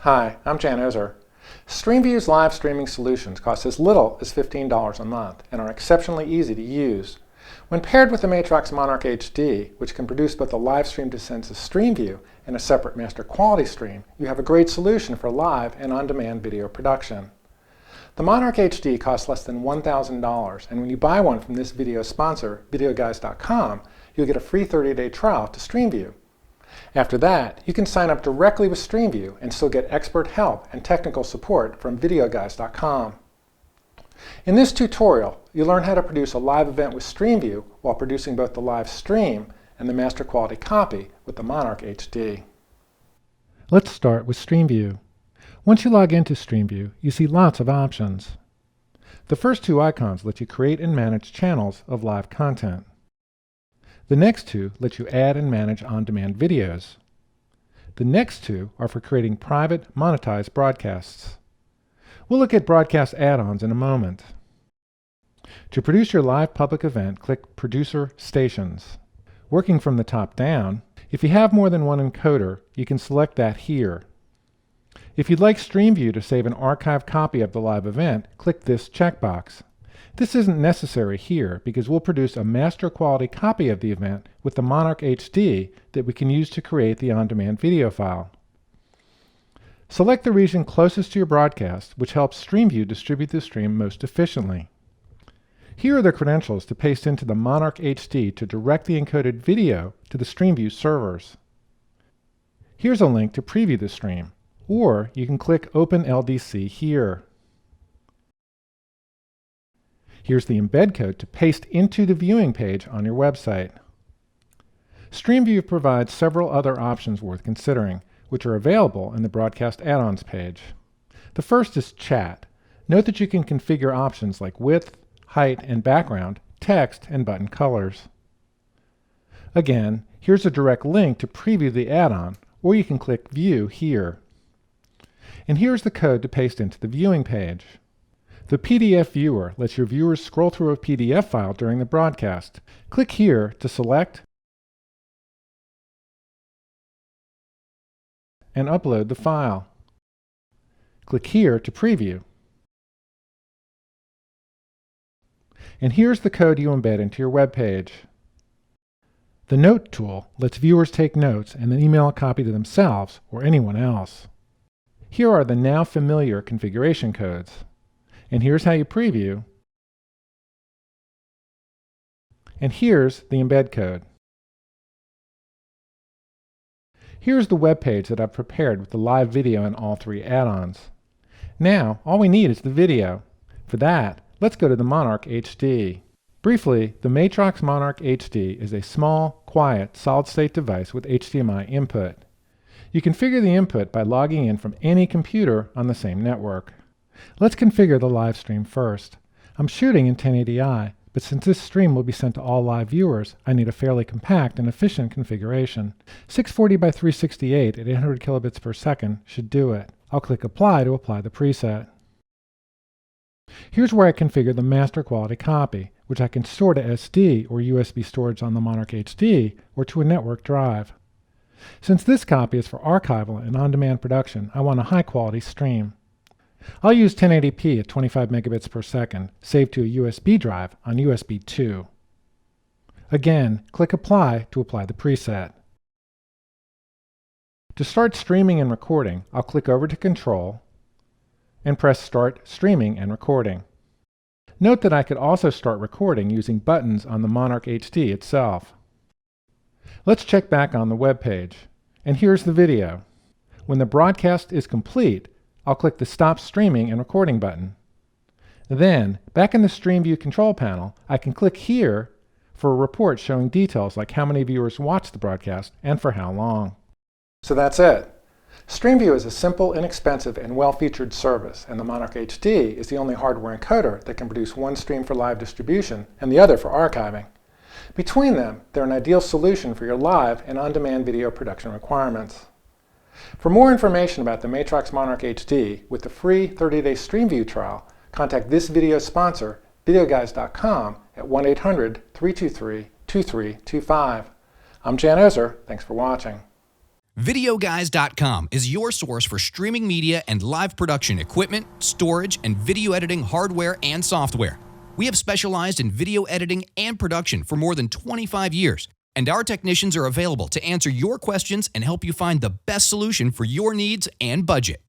Hi, I'm Ozer. StreamVu's live streaming solutions cost as little as $15 a month and are exceptionally easy to use. When paired with the Matrox Monarch HD, which can produce both a live stream descent to StreamVu and a separate master quality stream, you have a great solution for live and on-demand video production. The Monarch HD costs less than $1,000, and when you buy one from this video sponsor, videoguys.com, you'll get a free 30-day trial to StreamVu. After that, you can sign up directly with StreamVu and still get expert help and technical support from videoguys.com. In this tutorial, you'll learn how to produce a live event with StreamVu while producing both the live stream and the master quality copy with the Monarch HD. Let's start with StreamVu. Once you log into StreamVu, you see lots of options. The first two icons let you create and manage channels of live content. The next two let you add and manage on-demand videos. The next two are for creating private, monetized broadcasts. We'll look at broadcast add-ons in a moment. To produce your live public event, click Producer Stations. Working from the top down, if you have more than one encoder, you can select that here. If you'd like StreamVu to save an archived copy of the live event, click this checkbox. This isn't necessary here because we'll produce a master quality copy of the event with the Monarch HD that we can use to create the on-demand video file. Select the region closest to your broadcast, which helps StreamVu distribute the stream most efficiently. Here are the credentials to paste into the Monarch HD to direct the encoded video to the StreamVu servers. Here's a link to preview the stream, or you can click Open LDC here. Here's the embed code to paste into the viewing page on your website. StreamVu provides several other options worth considering, which are available in the Broadcast Add-ons page. The first is Chat. Note that you can configure options like width, height, and background, text, and button colors. Again, here's a direct link to preview the add-on, or you can click View here. And here's the code to paste into the viewing page. The PDF viewer lets your viewers scroll through a PDF file during the broadcast. Click here to select and upload the file. Click here to preview. And here's the code you embed into your web page. The Note tool lets viewers take notes and then email a copy to themselves or anyone else. Here are the now familiar configuration codes. And here's how you preview. And here's the embed code. Here's the web page that I've prepared with the live video and all three add-ons. Now, all we need is the video. For that, let's go to the Monarch HD. Briefly, the Matrox Monarch HD is a small, quiet, solid-state device with HDMI input. You configure the input by logging in from any computer on the same network. Let's configure the live stream first. I'm shooting in 1080i, but since this stream will be sent to all live viewers, I need a fairly compact and efficient configuration. 640 by 368 at 800 kilobits per second should do it. I'll click Apply to apply the preset. Here's where I configure the master quality copy, which I can store to SD or USB storage on the Monarch HD or to a network drive. Since this copy is for archival and on-demand production, I want a high-quality stream. I'll use 1080p at 25 megabits per second, saved to a USB drive on USB 2. Again, click Apply to apply the preset. To start streaming and recording, I'll click over to Control and press Start Streaming and Recording. Note that I could also start recording using buttons on the Monarch HD itself. Let's check back on the web page. And here's the video. When the broadcast is complete, I'll click the Stop Streaming and Recording button. Then, back in the StreamVu control panel, I can click here for a report showing details like how many viewers watched the broadcast and for how long. So that's it. StreamVu is a simple, inexpensive, and well-featured service, and the Monarch HD is the only hardware encoder that can produce one stream for live distribution and the other for archiving. Between them, they're an ideal solution for your live and on-demand video production requirements. For more information about the Matrox Monarch HD with the free 30-day StreamVu trial, contact this video sponsor, videoguys.com, at 1-800-323-2325. 2325. I'm Ozer. Thanks for watching. VideoGuys.com is your source for streaming media and live production equipment, storage, and video editing hardware and software. We have specialized in video editing and production for more than 25 years, and our technicians are available to answer your questions and help you find the best solution for your needs and budget.